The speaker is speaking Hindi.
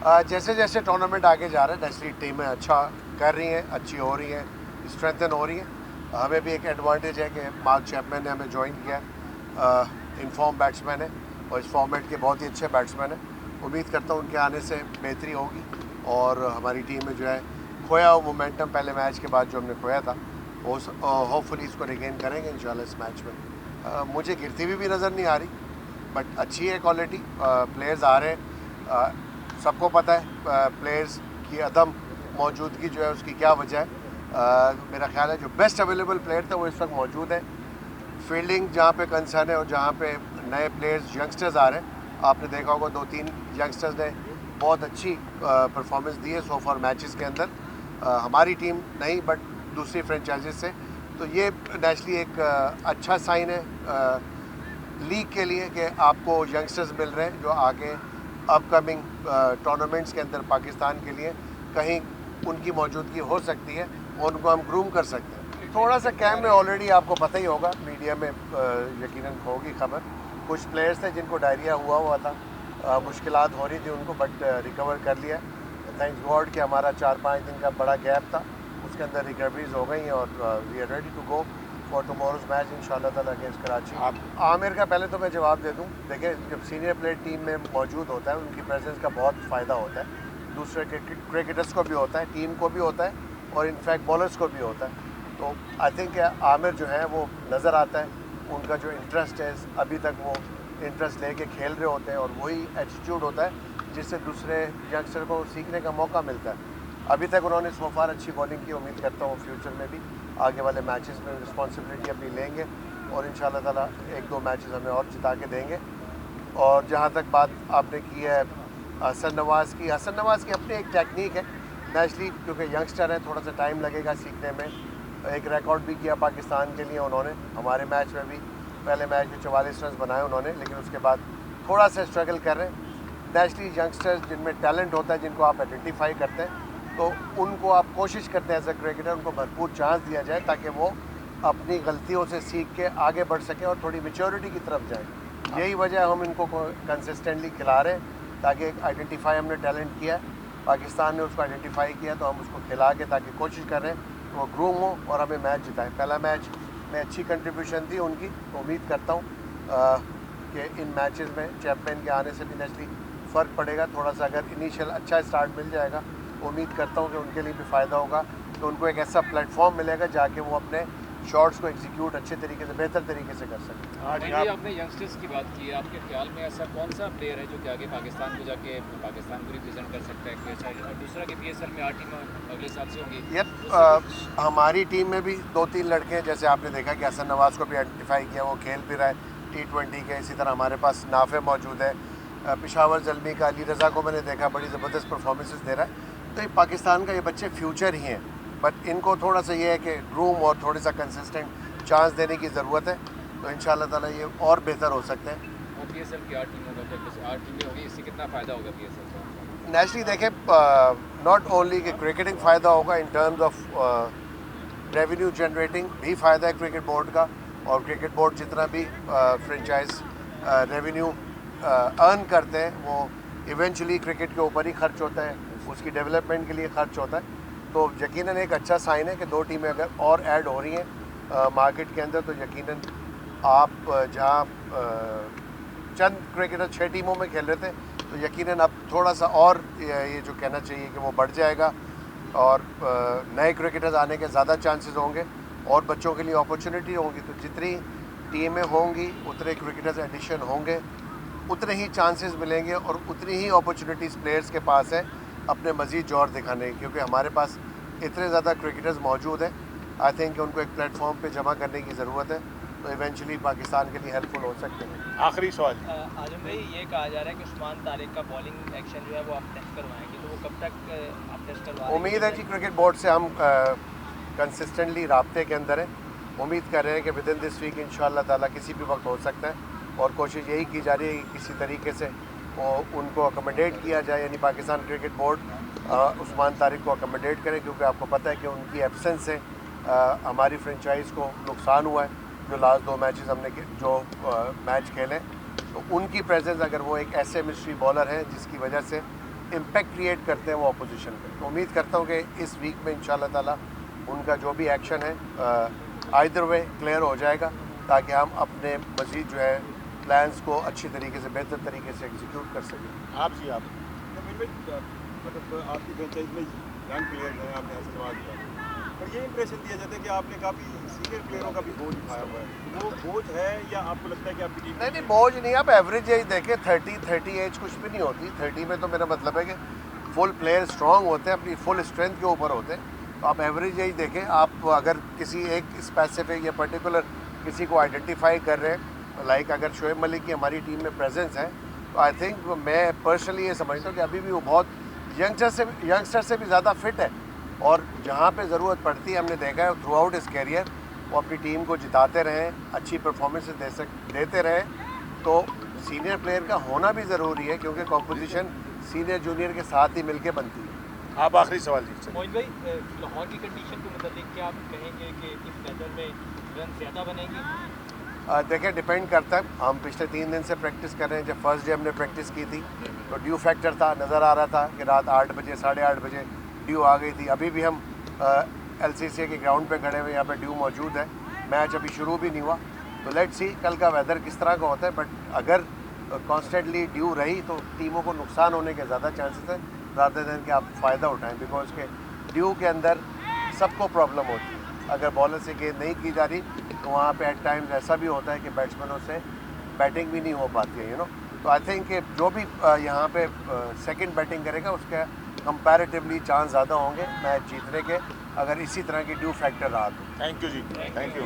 जैसे जैसे टूर्नामेंट आगे जा रहा है नेशनल टीमें अच्छा कर रही हैं, अच्छी हो रही हैं, स्ट्रेंथन हो रही हैं। हमें भी एक एडवांटेज है कि मार्क चैपमैन ने हमें ज्वाइन किया, इनफॉर्म बैट्समैन है और इस फॉर्मेट के बहुत ही अच्छे बैट्समैन हैं। उम्मीद करता हूँ उनके आने से बेहतरी होगी और हमारी टीम में जो है खोया हुआ मोमेंटम पहले मैच के बाद जो हमने खोया था वो होपफुली इसको रिगेन करेंगे इंशाल्लाह इस मैच में। मुझे गिरती हुई भी नज़र नहीं आ रही, बट अच्छी है क्वालिटी, प्लेयर्स आ रहे हैं। सबको पता है प्लेयर्स की अदम मौजूदगी जो है उसकी क्या वजह है। मेरा ख्याल है जो बेस्ट अवेलेबल प्लेयर थे वो इस वक्त मौजूद है। फील्डिंग जहाँ पे कंसर्न है और जहाँ पे नए प्लेयर्स यंगस्टर्स आ रहे हैं, आपने देखा होगा 2-3 यंगस्टर्स ने बहुत अच्छी परफॉर्मेंस दी है सो फॉर मैचेस के अंदर। हमारी टीम नहीं बट दूसरी फ्रेंचाइजीज से, तो ये नेचुरली एक अच्छा साइन है लीग के लिए कि आपको यंगस्टर्स मिल रहे हैं जो आगे अपकमिंग टूर्नामेंट्स के अंदर पाकिस्तान के लिए कहीं उनकी मौजूदगी हो सकती है और उनको हम ग्रूम कर सकते हैं। थोड़ा सा कैम्प में ऑलरेडी आपको पता ही होगा, मीडिया में यकीनन होगी खबर, कुछ प्लेयर्स थे जिनको डायरिया हुआ था, मुश्किलात हो रही थी उनको, बट रिकवर कर लिया। थैंक्स गॉड कि हमारा 4-5 दिन का बड़ा गैप था, उसके अंदर रिकवरीज हो गई हैं और we are ready to go for tomorrow's match इंशाल्लाह ताला अगेंस्ट कराची। आमिर का पहले तो मैं जवाब दे दूं, देखिए जब सीनियर प्लेयर टीम में मौजूद होता है उनकी प्रेजेंस का बहुत फ़ायदा होता है, दूसरे क्रिकेटर्स को भी होता है, टीम को भी होता है और इनफैक्ट बॉलर्स को भी होता है। तो आई थिंक आमिर जो है वो नज़र आता है, उनका जो इंटरेस्ट है अभी तक वो इंटरेस्ट लेके खेल रहे होते हैं और वही एटीट्यूड होता है जिससे दूसरे यंगस्टर को सीखने का मौका मिलता है। अभी तक उन्होंने सो फार अच्छी बॉलिंग की, उम्मीद करता हूँ फ्यूचर में भी आगे वाले मैचेस में रिस्पॉन्सिबिलिटी अपनी लेंगे और इंशाल्लाह ताला 1-2 मैचेस हमें और जिता के देंगे। और जहाँ तक बात आपने की है हसन नवाज़ की, हसन नवाज़ की अपनी एक टेक्निक है नेचुरली, क्योंकि यंगस्टर है थोड़ा सा टाइम लगेगा सीखने में। एक रिकॉर्ड भी किया पाकिस्तान के लिए उन्होंने, हमारे मैच में भी पहले मैच में 44 रन बनाए उन्होंने, लेकिन उसके बाद थोड़ा सा स्ट्रगल कर रहे हैं। नेचुरली यंगस्टर्स जिनमें टैलेंट होता है, जिनको आप आइडेंटिफाई करते हैं, तो उनको आप कोशिश करते हैं एज अ क्रिकेटर उनको भरपूर चांस दिया जाए ताकि वो अपनी गलतियों से सीख के आगे बढ़ सकें और थोड़ी मेच्योरिटी की तरफ जाएं। यही वजह हम इनको कंसिस्टेंटली खिला रहे हैं ताकि एक आइडेंटिफाई हमने टैलेंट किया है, पाकिस्तान ने उसको आइडेंटिफाई किया तो हम उसको खिला के ताकि कोशिश कर रहे हैं वो ग्रूम हो और हमें मैच जिताएं। पहला मैच में अच्छी कंट्रीब्यूशन थी उनकी, तो उम्मीद करता हूँ कि इन मैचेस में चैंपियन के आने से भी नेचुरली फ़र्क पड़ेगा। थोड़ा सा अगर इनिशियल अच्छा स्टार्ट मिल जाएगा, उम्मीद करता हूँ कि उनके लिए भी फ़ायदा होगा, तो उनको एक ऐसा प्लेटफॉर्म मिलेगा जाके वो अपने शॉट्स को एग्जीक्यूट अच्छे तरीके से, बेहतर तरीके से कर सकें। आज आपने यंगस्टर्स की बात की है, आपके ख्याल में ऐसा कौन सा प्लेयर है जो कि आगे पाकिस्तान को जाके पाकिस्तान को रिप्रेजेंट कर सकता है कि अच्छा, और दूसरा कि PSL में 8 टीमें अगले साल से होंगी? यार हमारी टीम में भी 2-3 लड़के हैं, जैसे आपने देखा कि हसन नवाज़ को भी आइडेंटिफाई किया, वो खेल भी रहा है T20 के। इसी तरह हमारे पास नाफे मौजूद है, पेशावर जल्मी का, अली रज़ा को मैंने देखा बड़ी ज़बरदस्त परफॉर्मेंसेस दे रहा है। तो ये पाकिस्तान का ये बच्चे फ्यूचर ही हैं, बट इनको थोड़ा सा ये है कि ग्रूम और थोड़ा सा कंसिस्टेंट चांस देने की ज़रूरत है, तो इंशाल्लाह ताला ये और बेहतर हो सकते हैं। वो PSL की 8 टीमों का जब 8 टीमें होगी, इससे कितना फ़ायदा होगा PSL को? नेचुरली देखें, नॉट ओनली कि क्रिकेटिंग फ़ायदा होगा, in terms of revenue generating भी फ़ायदा है क्रिकेट बोर्ड का, और क्रिकेट बोर्ड जितना भी फ्रेंचाइज रेवेन्यू अर्न करते हैं वो इवेंचुअली क्रिकेट के ऊपर ही खर्च होता है, उसकी डेवलपमेंट के लिए खर्च होता है। तो यकीनन एक अच्छा साइन है कि 2 टीमें अगर और ऐड हो रही हैं मार्केट के अंदर, तो यकीनन आप जहाँ चंद क्रिकेटर 6 टीमों में खेल रहे थे, तो यकीनन अब थोड़ा सा और ये जो कहना चाहिए कि वो बढ़ जाएगा और नए क्रिकेटर्स आने के ज़्यादा चांसेस होंगे और बच्चों के लिए अपॉर्चुनिटी होंगी। तो जितनी टीमें होंगी उतने क्रिकेटर्स एडिशन होंगे, उतने ही चांसेस मिलेंगे और उतनी ही अपॉर्चुनिटीज़ प्लेयर्स के पास है अपने मज़ीद जोर दिखाने की, क्योंकि हमारे पास इतने ज़्यादा क्रिकेटर्स मौजूद हैं। आई थिंक उनको एक प्लेटफॉर्म पे जमा करने की ज़रूरत है, तो इवेंचुअली पाकिस्तान के लिए हेल्पफुल हो सकते हैं। आखिरी सवाल, आजम भाई, ये कहा जा रहा है कि उस्मान तारिक का बॉलिंग एक्शन जो है वो आप टेस्ट करवाएंगे, तो वो कब तक आप टेस्ट करवाएंगे? उम्मीद है जी, क्रिकेट बोर्ड से हम कंसिस्टेंटली राब्ते के अंदर हैं, उम्मीद कर रहे हैं कि विद इन दिस वीक इंशाल्लाह ताला किसी भी वक्त हो सकता है, और कोशिश यही की जा रही है कि किसी तरीके से वो उनको अकोमोडेट किया जाए, यानी पाकिस्तान क्रिकेट बोर्ड उस्मान तारिक को अकोमोडेट करें, क्योंकि आपको पता है कि उनकी एब्सेंस से हमारी फ्रेंचाइज़ को नुकसान हुआ है। जो लास्ट 2 मैचेस हमने जो मैच खेले, तो उनकी प्रेजेंस, अगर वो एक ऐसे मिस्ट्री बॉलर हैं जिसकी वजह से इम्पैक्ट क्रिएट करते हैं वो अपोजिशन पे। तो उम्मीद करता हूँ कि इस वीक में इंशाल्लाह ताला उनका जो भी एक्शन है आइदर वे क्लियर हो जाएगा, ताकि हम अपने मज़ीद जो है प्लान्स को अच्छी तरीके से, बेहतर तरीके से एग्जीक्यूट कर सकें। आप मतलब आपकी फ्रेंचाइज में यंग प्लेयर्स हैं, आपने ऐसे नवाज दिया, पर ये इंप्रेशन दिया जाता है कि आपने काफ़ी सीनियर प्लेयरों का भी बोझ उठाया हुआ है, वो बोझ है या आपको लगता है कि आपकी टीम नहीं, बोझ नहीं। आप एवरेज एज देखें, 30 एज कुछ भी नहीं होती। 30 में तो मेरा मतलब है कि फुल प्लेयर स्ट्रांग होते हैं, अपनी फुल स्ट्रेंथ के ऊपर होते हैं। तो आप एवरेज एज देखें, आप अगर किसी एक स्पेसिफिक या पर्टिकुलर किसी को आइडेंटिफाई कर रहे हैं, लाइक अगर शोएब मलिक की हमारी टीम में प्रेजेंस है, तो आई थिंक मैं पर्सनली ये समझता हूँ कि अभी भी वो बहुत यंगस्टर से भी ज़्यादा फिट है, और जहाँ पे ज़रूरत पड़ती है हमने देखा है थ्रू आउट इस कैरियर वो अपनी टीम को जिताते रहें, अच्छी परफॉर्मेंस देते रहें। तो सीनियर प्लेयर का होना भी ज़रूरी है, क्योंकि कॉम्पोजिशन सीनियर जूनियर के साथ ही मिलके बनती है। आप आखिरी सवाल दीजिए। मोहित भाई, लाहौर की कंडीशन को मतलब क्या आप कहेंगे कि इस मैटर में रन ज़्यादा बनेंगे? देखें, डिपेंड करता है। हम पिछले 3 दिन से प्रैक्टिस कर रहे हैं। जब फर्स्ट डे हमने प्रैक्टिस की थी तो ड्यू फैक्टर था, नज़र आ रहा था कि रात 8 बजे 8:30 बजे ड्यू आ गई थी। अभी भी हम LCCA के ग्राउंड पे खड़े हुए, यहाँ पे ड्यू मौजूद है। मैच अभी शुरू भी नहीं हुआ, तो लेट्स सी कल का वेदर किस तरह का होता है। बट अगर कॉन्स्टेंटली ड्यू रही तो टीमों को नुकसान होने के ज़्यादा चांसेस हैं, रादर देन कि आप फ़ायदा उठाएं, बिकॉज के ड्यू के अंदर सबको प्रॉब्लम होती है। अगर बॉलर से गेंद नहीं की जा रही तो वहाँ पे एट टाइम्स ऐसा भी होता है कि बैट्समैनों से बैटिंग भी नहीं हो पाती है, तो आई थिंक कि जो भी यहाँ पे सेकंड बैटिंग करेगा उसके कंपैरेटिवली चांस ज़्यादा होंगे मैच जीतने के, अगर इसी तरह की ड्यू फैक्टर रहा तो। थैंक यू जी, थैंक यू।